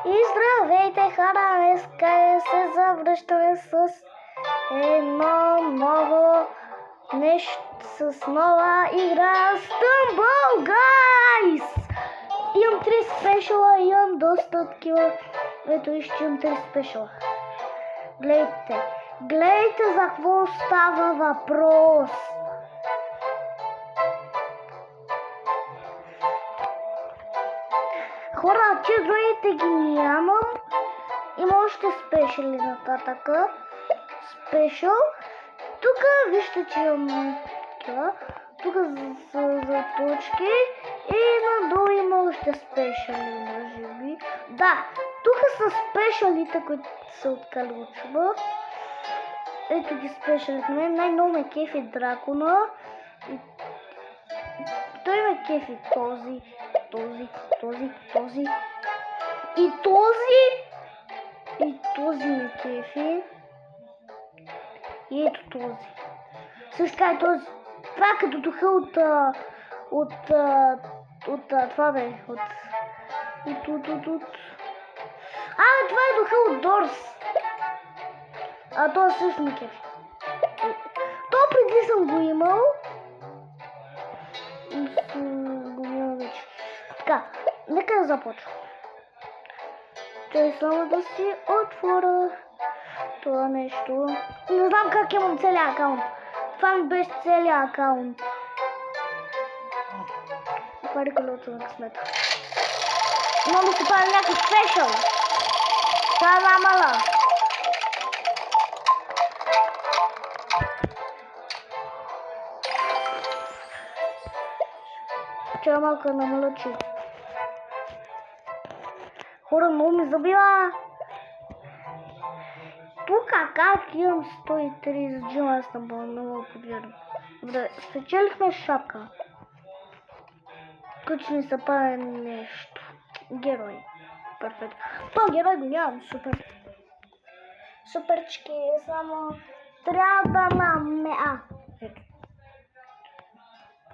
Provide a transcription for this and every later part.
И здравейте хора, днеска се завръщаме с едно ново нещо, с нова игра Stumble Guys! Имам 3 спешала, имам доста такива. Ето вижте, имам 3 спешала. Гледайте за какво става въпрос. Хора, че другите ги нямам. Има още спешали нататък. Спешъл. Тук вижте, че имам такива. Тук за точки. И надолу има още спешали, може би. Да, тук са спешалите, които се откалучва. Ето ги спешалите. Най-много ме кефи дракона. И той ме кефи този. И този ме кефи. И ето този. Също така и този. Това е като духа от това бе. Това е духа от Дорс. Това също ме кефи. То преди съм го имал. Така, нека да започвам. Чай само да си отворя това нещо. Не знам как имам целия акаунт. Това ми беше целия акаунт. Пари колото на късмета. Но ми се прави някакъв спешъл. Това е мамала. Чай малко намалъчи. Хора, много ми забива. Тук как имам 130 джима, аз съм много победен. Добре, спечелихме шапка. Който ми се пада нещо. Герой. Перфектно. То герой го нямам, супер. Суперчики, само трябва да намеря. Ето.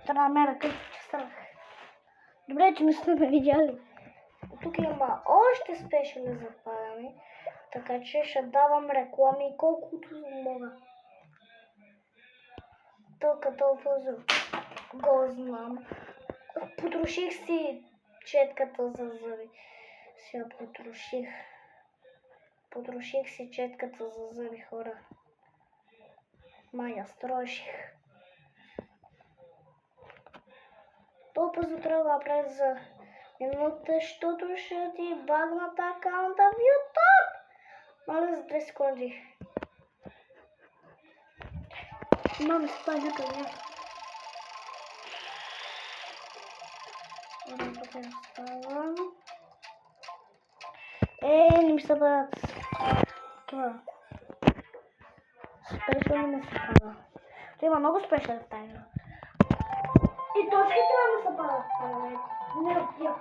Трябва да намеря къде че страх. Добре, че не сте ме видяли. Тук има още спешали за падане, така че ще давам реклами колкото мога. Толкова го знам. Потроших си четката за зъби. Сега потроших си четката за зъби, хора. Мая строших. Толкова за трябва да направя за минута, защото ще ти багнат акаунта в YouTube. Моля за 3 секунди. Маме спай някъде. Тук не става. Не ми се падат. Това. Спешъл не ми се пада. Това има много спешъл в тайна. И точки трябва да се падат. Не отива.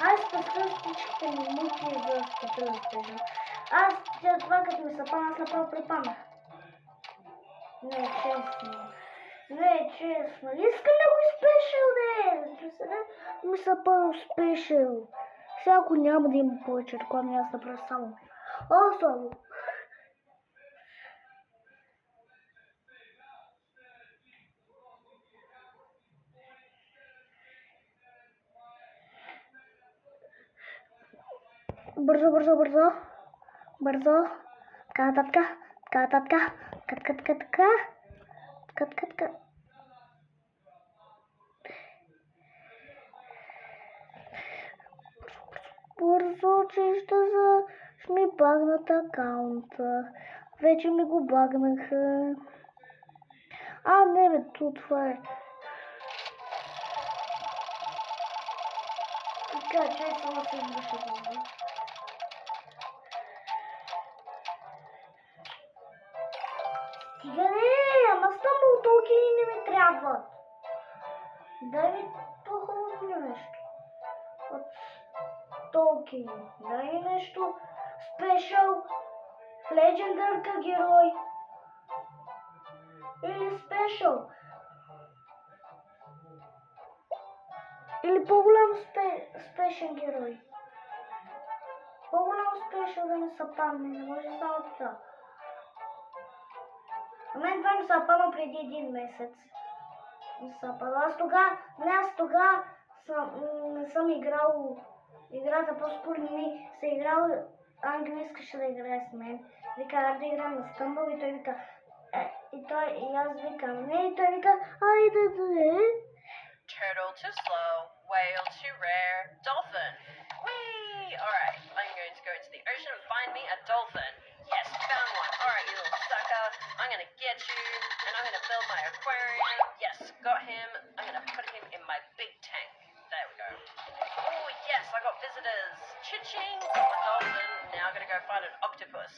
Аз спасвам всичките минути за специалистите. Аз това като ми се пада, аз направо припаднах. Не е честно. Искам да го спешъл, Сега ми се пада спешъл. Сега ако няма да има повече реклами, аз направя само. Слабо. Бързо. Кататка. Бързо, че ще ми багнат акаунта. Вече ми го багнаха. А, не бе, това е. Така, чай само се извърши това. Стига не, ама Стамбул токени не ми трябват. Дай ми по-хубаво нещо. От токени. Дай ми нещо спешъл. Легендарка герой. Или спешъл. Или по-голям спешен герой. По-голям спешъл да ми се падне. Не може само това. На мен това ми се падна преди 1 месец. Аз тогава не съм играл играта, по-скоро ми се играл, Ангел искаше да играе с мен. Вика, да играем на Стамбул и той вика, и аз викам, не, и той вика, айде. Turtle too slow, whale too rare, dolphin. Whee! Alright, I'm going to go into the ocean and find me a dolphin. Yes, found one. Alright, you little sucker. I'm gonna get you, and I'm gonna build my aquarium. Yes, got him. I'm gonna put him in my big tank. There we go. Oh, yes, I got visitors. Cha-ching! Got my dolphin. Now I'm gonna go find an octopus.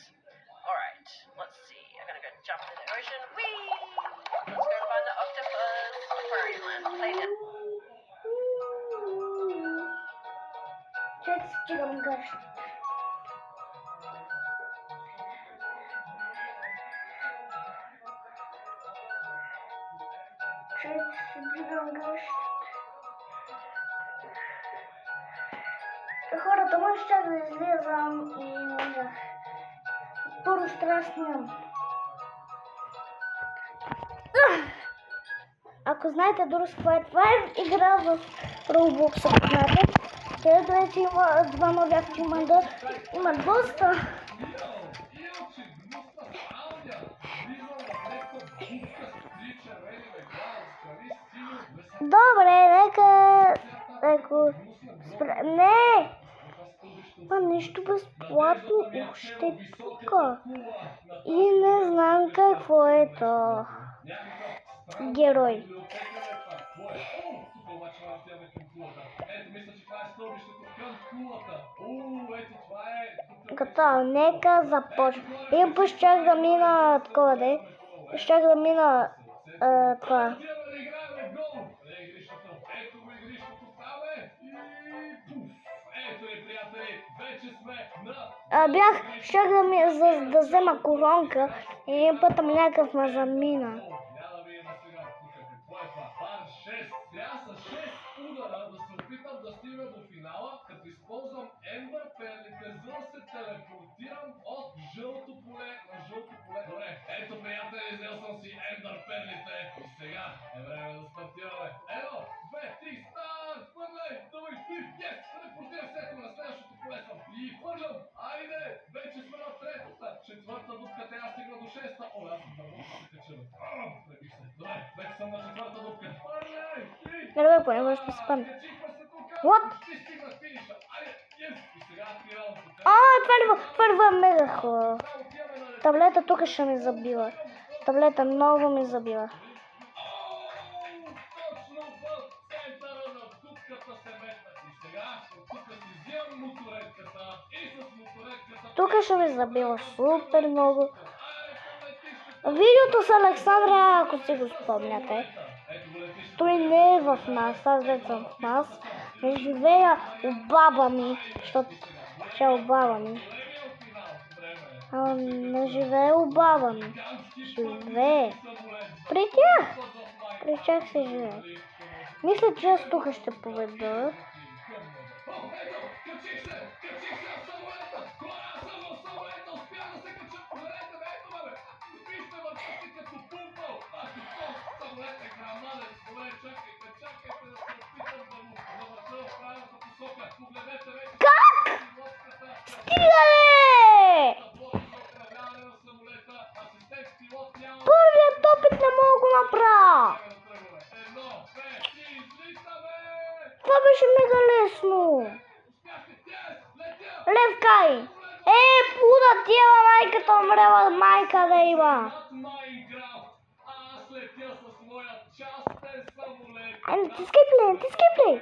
Alright, let's see. I'm gonna go jump in the ocean. Whee! Let's go find the octopus. Aquarium land. Play now. Чакай, стигам гащите. Хората, може чак да излезам и можах. Първо ще трябва да снимам. Ако знаете дори с това е, това е игра в Roblox, ако знаете, където вече има 2 нови активманда, има доста. Добре, нека... Не! Има нещо безплатно още тук. И не знам какво е то. Герой. Готово, нека започнем. И пък щях да мина такова, де. Щях да мина това. Щях да взема коронка и един път някакъв ме замина. Удара да се опитам да стигна до финала, като използвам Ендър перлите, за да се телепортирам от жълто поле на жълто поле. Добре, ето приятели, взел съм си Ендър перлите и сега е време да стартираме. 1, 2, 3, старт! Хвърляй! Давай! Yes! Телепортирам се, ето на следващото поле съм и хвърлям! Айде! Вече сме на третата! Четвърта дупка, трябва да стигна до 6-та. О, аз съм много се качам. Пребих се. Добре, вече съм на четвърта дупка. Хвърляй! Не поне може да спам. What? Това е мега хубаво. Таблета тук ще ми забива. Таблета много ми забива. Тук ще ми забива супер много. Видеото с Александра, ако си го спомняте, той не е в нас, аз вече съм в нас. Не живея у баба ми, защото ще е у баба ми. Не живее у баба ми. Живее. При тях. При тях се живее. Мисля, че аз тук ще поведа. Как? Стигале! Първият опит не мога да го направя. Това беше мега лесно. Левкай! Пуда тия майката умрела, майка да има. Айде, натискай плей, натискай плей.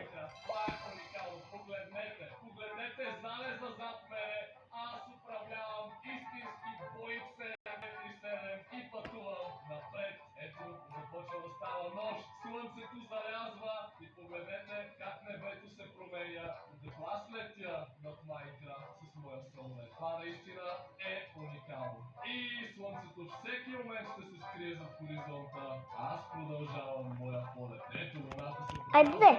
Айде.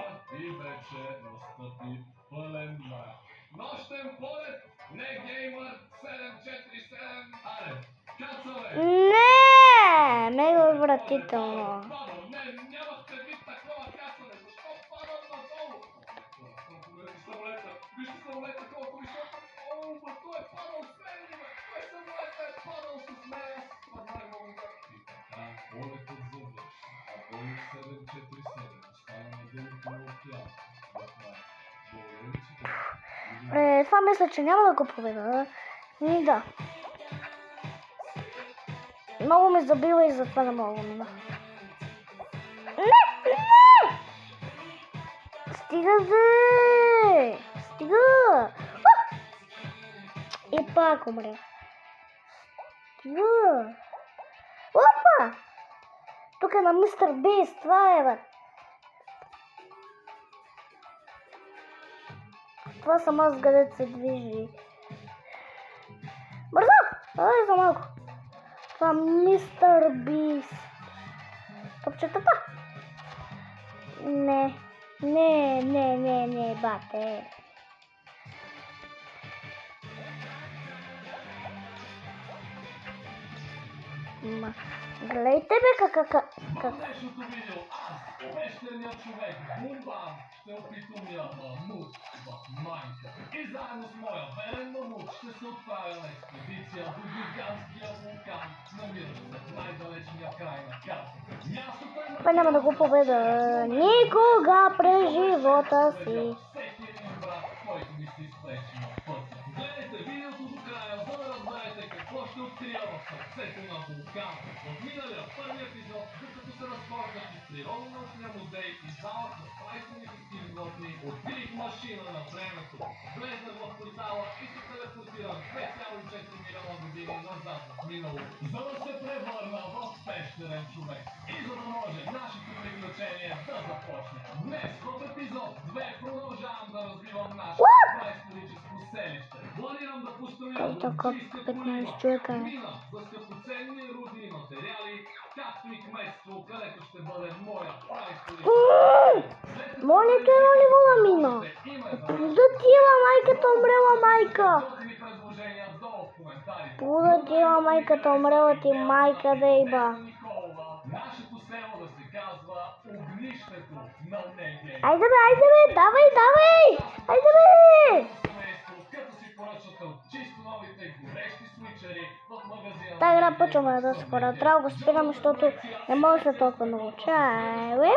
Не, мега отвратително. Това мисля, че няма да го победа. И да. Много ме забива и затова не мога да мина. Не! Стига бе! Стига! И пак умре. Стига! Опа! Тук е на мистер Бист, това е бе. Това съм аз, където се движи. Бързо! Ай, за малко. Това мистер Бист. Топчетата. Не, бате. Гледайте бе как. Обещаният човек, Бумбам, ще опитомя мамут в Майнка. И заедно с моя верен мамут ще се отправя на експедиция до гигантския вулкан, намиращ се в най-далечния край на картата. Мястото е на... Това няма да го победа никога през живота си. Всеки един брат, който ми се изпречи на пътя. Гледайте видеото до края, за да разберете какво ще открия в сърцето на вулкана. В миналия първи епизод, докато се разхождах из природно-научния музей и залата с прайсоните животни, открих машина на времето. Влезнах в портала и се телепортирам 2,4 милиона години назад в миналото, за да се превърна в пещерен човек. И за да може нашето приключение да започне. Днес в епизод 2 продължавам да развивам нашето праисторическо селище. Планирам да построя Така, 15 човека. за скъпоценни руди и материали, както и кметство, където ще бъде моя праисторическо. Моля те, не го намина. Затива майката умрела майка. Затива майката умрела ти майка дейба. Нашето село да се казва Огнището на Неге. Айде бе, давай. Айде бе. Като си поръчате от чисто новите горещи свичери в магазина. Та игра почваме да скоро. Трябва да го спирам, защото не може да толкова много. Чай.